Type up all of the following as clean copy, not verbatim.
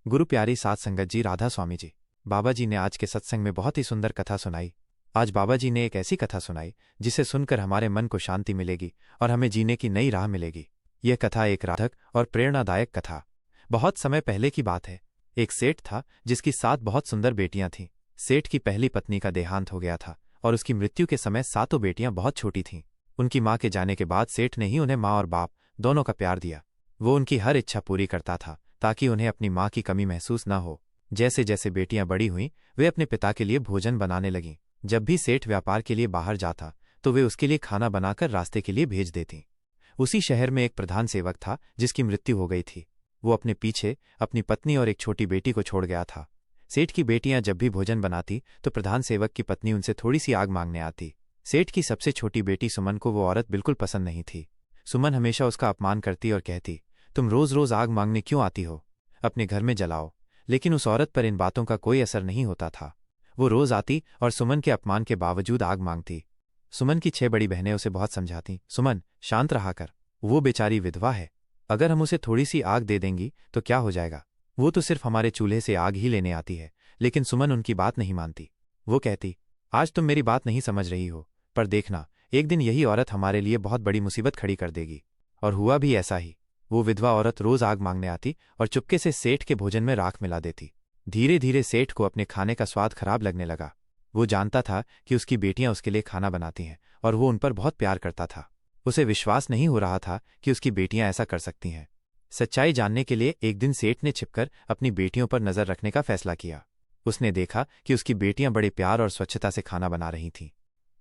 गुरु प्यारी साध संगत जी, राधा स्वामी जी, बाबा जी ने आज के सत्संग में बहुत ही सुंदर कथा सुनाई। आज बाबा जी ने एक ऐसी कथा सुनाई जिसे सुनकर हमारे मन को शांति मिलेगी और हमें जीने की नई राह मिलेगी। यह कथा एक राधक और प्रेरणादायक कथा। बहुत समय पहले की बात है। एक सेठ था जिसकी 7 बहुत सुंदर बेटियां थीं। सेठ की पहली पत्नी का देहांत हो गया था और उसकी मृत्यु के समय 7 बेटियां बहुत छोटी थीं। उनकी मां के जाने के बाद सेठ ने ही उन्हें मां और बाप दोनों का प्यार दिया। वो उनकी हर इच्छा पूरी करता था ताकि उन्हें अपनी मां की कमी महसूस न हो। जैसे जैसे बेटियां बड़ी हुईं, वे अपने पिता के लिए भोजन बनाने लगीं। जब भी सेठ व्यापार के लिए बाहर जाता तो वे उसके लिए खाना बनाकर रास्ते के लिए भेज देतीं। उसी शहर में एक प्रधान सेवक था जिसकी मृत्यु हो गई थी। वो अपने पीछे अपनी पत्नी और एक छोटी बेटी को छोड़ गया था। सेठ की बेटियां जब भी भोजन बनाती तो प्रधान सेवक की पत्नी उनसे थोड़ी सी आग मांगने आती। सेठ की सबसे छोटी बेटी सुमन को वो औरत बिल्कुल पसंद नहीं थी। सुमन हमेशा उसका अपमान करती और कहती, तुम रोज रोज आग मांगने क्यों आती हो? अपने घर में जलाओ। लेकिन उस औरत पर इन बातों का कोई असर नहीं होता था। वो रोज आती और सुमन के अपमान के बावजूद आग मांगती। सुमन की 6 बड़ी बहनें उसे बहुत समझाती, सुमन शांत रहा कर, वो बेचारी विधवा है। अगर हम उसे थोड़ी सी आग दे देंगी तो क्या हो जाएगा? वो तो सिर्फ हमारे चूल्हे से आग ही लेने आती है। लेकिन सुमन उनकी बात नहीं मानती। वो कहती, आज तुम मेरी बात नहीं समझ रही हो, पर देखना एक दिन यही औरत हमारे लिए बहुत बड़ी मुसीबत खड़ी कर देगी। और हुआ भी ऐसा ही। वो विधवा औरत रोज आग मांगने आती और चुपके से सेठ के भोजन में राख मिला देती। धीरे धीरे सेठ को अपने खाने का स्वाद खराब लगने लगा। वो जानता था कि उसकी बेटियां उसके लिए खाना बनाती हैं और वो उन पर बहुत प्यार करता था। उसे विश्वास नहीं हो रहा था कि उसकी बेटियां ऐसा कर सकती हैं। सच्चाई जानने के लिए एक दिन सेठ ने छिपकर अपनी बेटियों पर नजर रखने का फैसला किया। उसने देखा कि उसकी बेटियां बड़े प्यार और स्वच्छता से खाना बना रही थीं।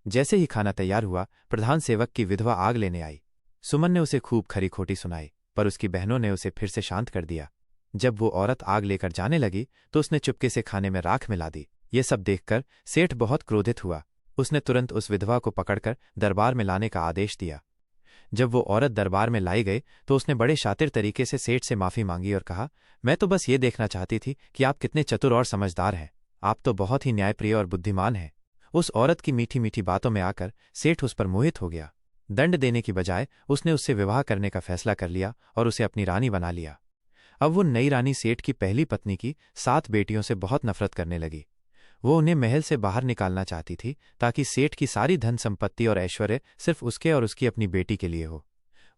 जैसे ही खाना तैयार हुआ, प्रधान सेवक की विधवा आग लेने आई। सुमन ने उसे खूब खरी खोटी सुनाई, पर उसकी बहनों ने उसे फिर से शांत कर दिया। जब वो औरत आग लेकर जाने लगी तो उसने चुपके से खाने में राख मिला दी। ये सब देखकर सेठ बहुत क्रोधित हुआ। उसने तुरंत उस विधवा को पकड़कर दरबार में लाने का आदेश दिया। जब वो औरत दरबार में लाई गई तो उसने बड़े शातिर तरीके से सेठ से माफी मांगी और कहा, मैं तो बस ये देखना चाहती थी कि आप कितने चतुर और समझदार हैं। आप तो बहुत ही न्यायप्रिय और बुद्धिमान हैं। उस औरत की मीठी मीठी बातों में आकर सेठ उस पर मोहित हो गया। दंड देने की बजाय उसने उससे विवाह करने का फैसला कर लिया और उसे अपनी रानी बना लिया। अब वो नई रानी सेठ की पहली पत्नी की 7 बेटियों से बहुत नफरत करने लगी। वो उन्हें महल से बाहर निकालना चाहती थी ताकि सेठ की सारी धन संपत्ति और ऐश्वर्य सिर्फ उसके और उसकी अपनी बेटी के लिए हो।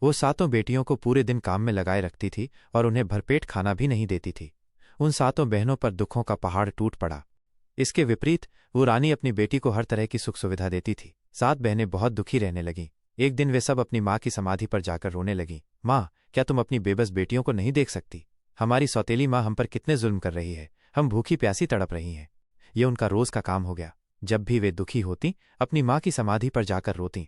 वो 7 बेटियों को पूरे दिन काम में लगाए रखती थी और उन्हें भरपेट खाना भी नहीं देती थी। उन 7 बहनों पर दुखों का पहाड़ टूट पड़ा। इसके विपरीत वो रानी अपनी बेटी को हर तरह की सुख सुविधा देती थी। 7 बहनें बहुत दुखी रहने लगीं। एक दिन वे सब अपनी माँ की समाधि पर जाकर रोने लगीं। माँ, क्या तुम अपनी बेबस बेटियों को नहीं देख सकती? हमारी सौतेली माँ हम पर कितने जुल्म कर रही है। हम भूखी प्यासी तड़प रही हैं। ये उनका रोज का काम हो गया। जब भी वे दुखी होती अपनी माँ की समाधि पर जाकर रोतीं।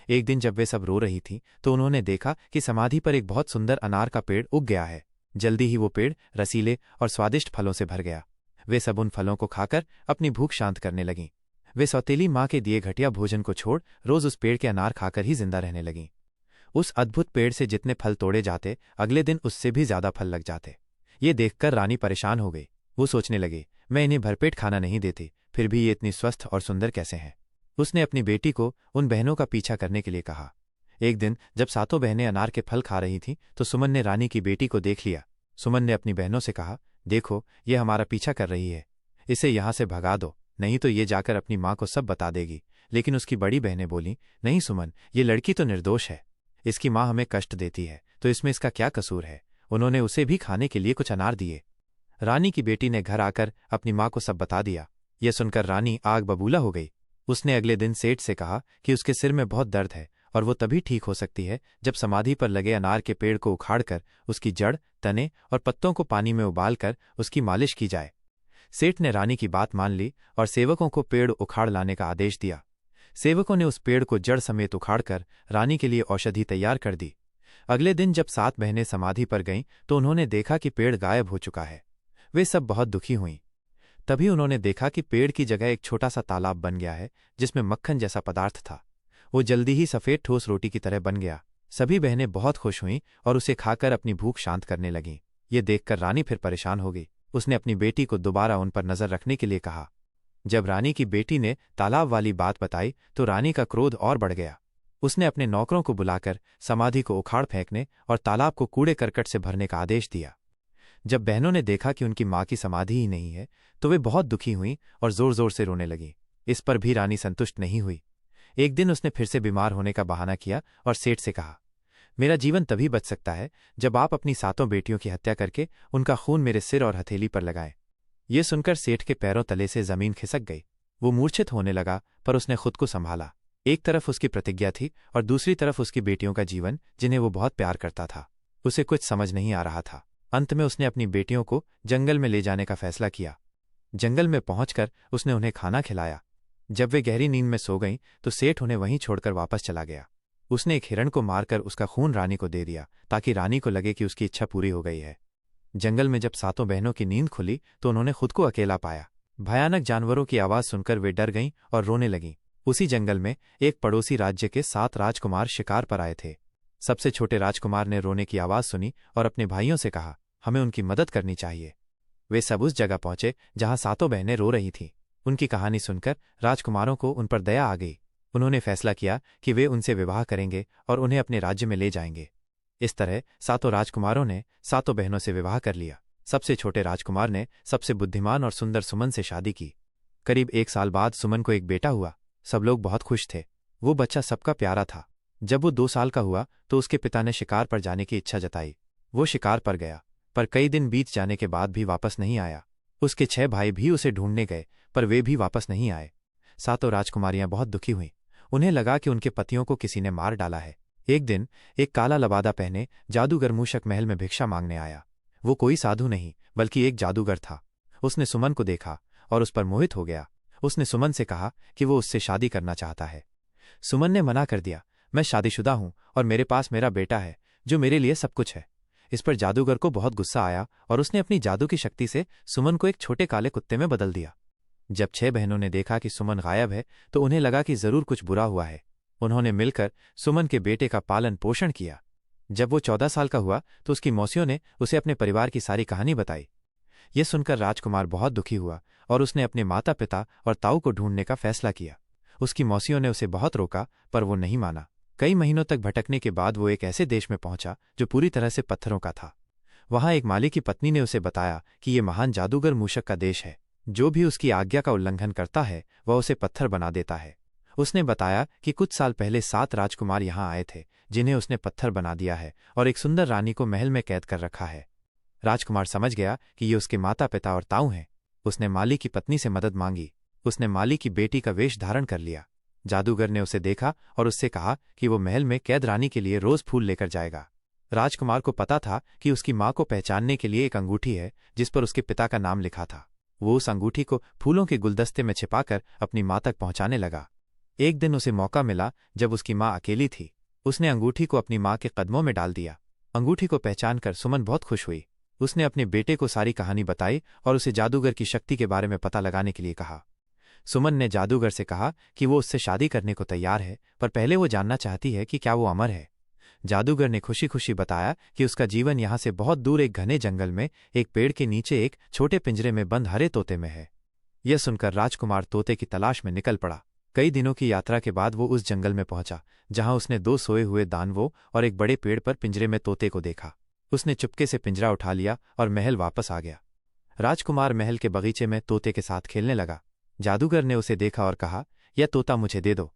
एक दिन जब वे सब रो रही थीं तो उन्होंने देखा कि समाधि पर एक बहुत सुंदर अनार का पेड़ उग गया है। जल्दी ही वो पेड़ रसीले और स्वादिष्ट फलों से भर गया। वे सब उन फलों को खाकर अपनी भूख शांत करने लगीं। वे सौतेली माँ के दिए घटिया भोजन को छोड़ रोज उस पेड़ के अनार खाकर ही जिंदा रहने लगीं। उस अद्भुत पेड़ से जितने फल तोड़े जाते अगले दिन उससे भी ज्यादा फल लग जाते। ये देखकर रानी परेशान हो गई। वो सोचने लगी, मैं इन्हें भरपेट खाना नहीं देती, फिर भी ये इतनी स्वस्थ और सुंदर कैसे हैं? उसने अपनी बेटी को उन बहनों का पीछा करने के लिए कहा। एक दिन जब 7 बहनें अनार के फल खा रही थीं तो सुमन ने रानी की बेटी को देख लिया। सुमन ने अपनी बहनों से कहा, देखो ये हमारा पीछा कर रही है, इसे यहां से भगा दो, नहीं तो ये जाकर अपनी माँ को सब बता देगी। लेकिन उसकी बड़ी बहनें बोलीं, नहीं सुमन, ये लड़की तो निर्दोष है। इसकी माँ हमें कष्ट देती है तो इसमें इसका क्या कसूर है? उन्होंने उसे भी खाने के लिए कुछ अनार दिए। रानी की बेटी ने घर आकर अपनी माँ को सब बता दिया। यह सुनकर रानी आग बबूला हो गई। उसने अगले दिन सेठ से कहा कि उसके सिर में बहुत दर्द है और वो तभी ठीक हो सकती है जब समाधि पर लगे अनार के पेड़ को उखाड़कर उसकी जड़, तने और पत्तों को पानी में उबालकर उसकी मालिश की जाए। सेठ ने रानी की बात मान ली और सेवकों को पेड़ उखाड़ लाने का आदेश दिया। सेवकों ने उस पेड़ को जड़ समेत उखाड़कर रानी के लिए औषधि तैयार कर दी। अगले दिन जब 7 बहनें समाधि पर गईं तो उन्होंने देखा कि पेड़ गायब हो चुका है। वे सब बहुत दुखी हुईं। तभी उन्होंने देखा कि पेड़ की जगह एक छोटा सा तालाब बन गया है जिसमें मक्खन जैसा पदार्थ था। वो जल्दी ही सफेद ठोस रोटी की तरह बन गया। सभी बहनें बहुत खुश हुईं और उसे खाकर अपनी भूख शांत करने लगीं। ये देखकर रानी फिर परेशान हो गई। उसने अपनी बेटी को दोबारा उन पर नजर रखने के लिए कहा। जब रानी की बेटी ने तालाब वाली बात बताई तो रानी का क्रोध और बढ़ गया। उसने अपने नौकरों को बुलाकर समाधि को उखाड़ फेंकने और तालाब को कूड़े करकट से भरने का आदेश दिया। जब बहनों ने देखा कि उनकी माँ की समाधि ही नहीं है तो वे बहुत दुखी हुईं और जोर जोर से रोने लगीं। इस पर भी रानी संतुष्ट नहीं हुई। एक दिन उसने फिर से बीमार होने का बहाना किया और सेठ से कहा, मेरा जीवन तभी बच सकता है जब आप अपनी 7 बेटियों की हत्या करके उनका खून मेरे सिर और हथेली पर लगाएं। ये सुनकर सेठ के पैरों तले से जमीन खिसक गई। वो मूर्छित होने लगा, पर उसने खुद को संभाला। एक तरफ उसकी प्रतिज्ञा थी और दूसरी तरफ उसकी बेटियों का जीवन, जिन्हें वो बहुत प्यार करता था। उसे कुछ समझ नहीं आ रहा था। अंत में उसने अपनी बेटियों को जंगल में ले जाने का फैसला किया। जंगल में पहुंचकर उसने उन्हें खाना खिलाया। जब वे गहरी नींद में सो गईं तो सेठ उन्हें वहीं छोड़कर वापस चला गया। उसने एक हिरण को मारकर उसका खून रानी को दे दिया ताकि रानी को लगे कि उसकी इच्छा पूरी हो गई है। जंगल में जब 7 बहनों की नींद खुली तो उन्होंने खुद को अकेला पाया। भयानक जानवरों की आवाज सुनकर वे डर गईं और रोने लगीं। उसी जंगल में एक पड़ोसी राज्य के 7 राजकुमार शिकार पर आए थे। सबसे छोटे राजकुमार ने रोने की आवाज सुनी और अपने भाइयों से कहा, हमें उनकी मदद करनी चाहिए। वे सब उस जगह पहुंचे जहां 7 बहनें रो रही थीं। उनकी कहानी सुनकर राजकुमारों को उन पर दया आ गई। उन्होंने फैसला किया कि वे उनसे विवाह करेंगे और उन्हें अपने राज्य में ले जाएंगे। इस तरह 7 राजकुमारों ने 7 बहनों से विवाह कर लिया। सबसे छोटे राजकुमार ने सबसे बुद्धिमान और सुंदर सुमन से शादी की। करीब 1 साल बाद सुमन को एक बेटा हुआ। सब लोग बहुत खुश थे। वो बच्चा सबका प्यारा था। जब वो 2 साल का हुआ तो उसके पिता ने शिकार पर जाने की इच्छा जताई। वो शिकार पर गया, पर कई दिन बीत जाने के बाद भी वापस नहीं आया। उसके 6 भाई भी उसे ढूंढने गए, पर वे भी वापस नहीं आए। 7 राजकुमारियां बहुत दुखी हुईं। उन्हें लगा कि उनके पतियों को किसी ने मार डाला है। एक दिन एक काला लबादा पहने जादूगर मूषक महल में भिक्षा मांगने आया। वो कोई साधु नहीं बल्कि एक जादूगर था। उसने सुमन को देखा और उस पर मोहित हो गया। उसने सुमन से कहा कि वो उससे शादी करना चाहता है। सुमन ने मना कर दिया, मैं शादीशुदा हूं और मेरे पास मेरा बेटा है जो मेरे लिए सब कुछ है। इस पर जादूगर को बहुत गुस्सा आया और उसने अपनी जादू की शक्ति से सुमन को एक छोटे काले कुत्ते में बदल दिया। जब 6 बहनों ने देखा कि सुमन गायब है तो उन्हें लगा कि जरूर कुछ बुरा हुआ है। उन्होंने मिलकर सुमन के बेटे का पालन पोषण किया। जब वो 14 साल का हुआ तो उसकी मौसियों ने उसे अपने परिवार की सारी कहानी बताई। ये सुनकर राजकुमार बहुत दुखी हुआ और उसने अपने माता पिता और ताऊ को ढूंढने का फैसला किया। उसकी मौसियों ने उसे बहुत रोका, पर वो नहीं माना। कई महीनों तक भटकने के बाद वो एक ऐसे देश में पहुंचा जो पूरी तरह से पत्थरों का था। वहां एक माली की पत्नी ने उसे बताया कि ये महान जादूगर मूषक का देश है। जो भी उसकी आज्ञा का उल्लंघन करता है वह उसे पत्थर बना देता है। उसने बताया कि कुछ साल पहले 7 राजकुमार यहाँ आए थे जिन्हें उसने पत्थर बना दिया है और एक सुंदर रानी को महल में कैद कर रखा है। राजकुमार समझ गया कि ये उसके माता पिता और ताऊ हैं। उसने माली की पत्नी से मदद मांगी। उसने माली की बेटी का वेश धारण कर लिया। जादूगर ने उसे देखा और उससे कहा कि वो महल में कैद रानी के लिए रोज फूल लेकर जाएगा। राजकुमार को पता था कि उसकी माँ को पहचानने के लिए एक अंगूठी है जिस पर उसके पिता का नाम लिखा था। वो उस अंगूठी को फूलों के गुलदस्ते में छिपाकर अपनी माँ तक पहुंचाने लगा। एक दिन उसे मौका मिला जब उसकी माँ अकेली थी। उसने अंगूठी को अपनी माँ के कदमों में डाल दिया। अंगूठी को पहचानकर सुमन बहुत खुश हुई। उसने अपने बेटे को सारी कहानी बताई और उसे जादूगर की शक्ति के बारे में पता लगाने के लिए कहा। सुमन ने जादूगर से कहा कि वो उससे शादी करने को तैयार है, पर पहले वो जानना चाहती है कि क्या वो अमर है। जादूगर ने खुशी खुशी बताया कि उसका जीवन यहाँ से बहुत दूर एक घने जंगल में एक पेड़ के नीचे एक छोटे पिंजरे में बंद हरे तोते में है। यह सुनकर राजकुमार तोते की तलाश में निकल पड़ा। कई दिनों की यात्रा के बाद वो उस जंगल में पहुंचा जहां उसने 2 सोए हुए दानवों और एक बड़े पेड़ पर पिंजरे में तोते को देखा। उसने चुपके से पिंजरा उठा लिया और महल वापस आ गया। राजकुमार महल के बगीचे में तोते के साथ खेलने लगा। जादूगर ने उसे देखा और कहा, यह तोता मुझे दे दो।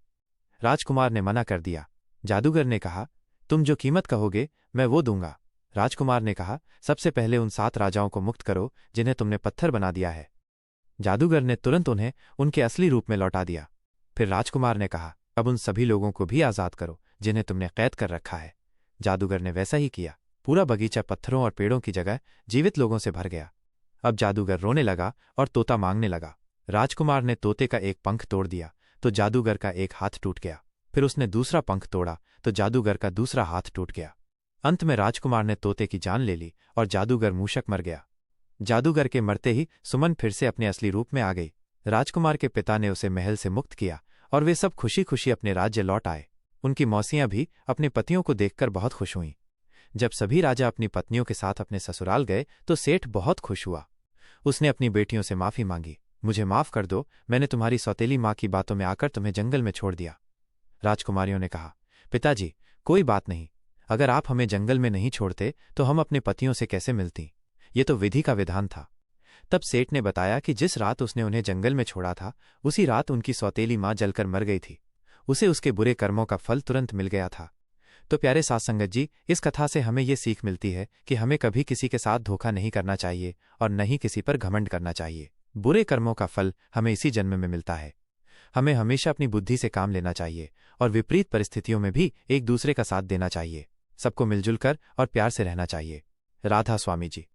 राजकुमार ने मना कर दिया। जादूगर ने कहा, तुम जो कीमत कहोगे मैं वो दूंगा। राजकुमार ने कहा, सबसे पहले उन 7 राजाओं को मुक्त करो जिन्हें तुमने पत्थर बना दिया है। जादूगर ने तुरंत उन्हें उनके असली रूप में लौटा दिया। फिर राजकुमार ने कहा, अब उन सभी लोगों को भी आज़ाद करो जिन्हें तुमने कैद कर रखा है। जादूगर ने वैसा ही किया। पूरा बगीचा पत्थरों और पेड़ों की जगह जीवित लोगों से भर गया। अब जादूगर रोने लगा और तोता मांगने लगा। राजकुमार ने तोते का एक पंख तोड़ दिया तो जादूगर का एक हाथ टूट गया। फिर उसने दूसरा पंख तोड़ा तो जादूगर का दूसरा हाथ टूट गया। अंत में राजकुमार ने तोते की जान ले ली और जादूगर मूषक मर गया। जादूगर के मरते ही सुमन फिर से अपने असली रूप में आ गई। राजकुमार के पिता ने उसे महल से मुक्त किया और वे सब खुशी खुशी अपने राज्य लौट आए। उनकी मौसियां भी अपने पतियों को देखकर बहुत खुश हुईं। जब सभी राजा अपनी पत्नियों के साथ अपने ससुराल गए तो सेठ बहुत खुश हुआ। उसने अपनी बेटियों से माफी मांगी। मुझे माफ कर दो, मैंने तुम्हारी सौतेली माँ की बातों में आकर तुम्हें जंगल में छोड़ दिया। राजकुमारियों ने कहा, पिताजी कोई बात नहीं, अगर आप हमें जंगल में नहीं छोड़ते तो हम अपने पतियों से कैसे मिलती। ये तो विधि का विधान था। तब सेठ ने बताया कि जिस रात उसने उन्हें जंगल में छोड़ा था, उसी रात उनकी सौतेली माँ जलकर मर गई थी। उसे उसके बुरे कर्मों का फल तुरंत मिल गया था। तो प्यारे साथ संगत जी, इस कथा से हमें ये सीख मिलती है कि हमें कभी किसी के साथ धोखा नहीं करना चाहिए और न ही किसी पर घमंड करना चाहिए। बुरे कर्मों का फल हमें इसी जन्म में मिलता है। हमें हमेशा अपनी बुद्धि से काम लेना चाहिए और विपरीत परिस्थितियों में भी एक दूसरे का साथ देना चाहिए। सबको मिलजुल कर और प्यार से रहना चाहिए। राधा स्वामी जी।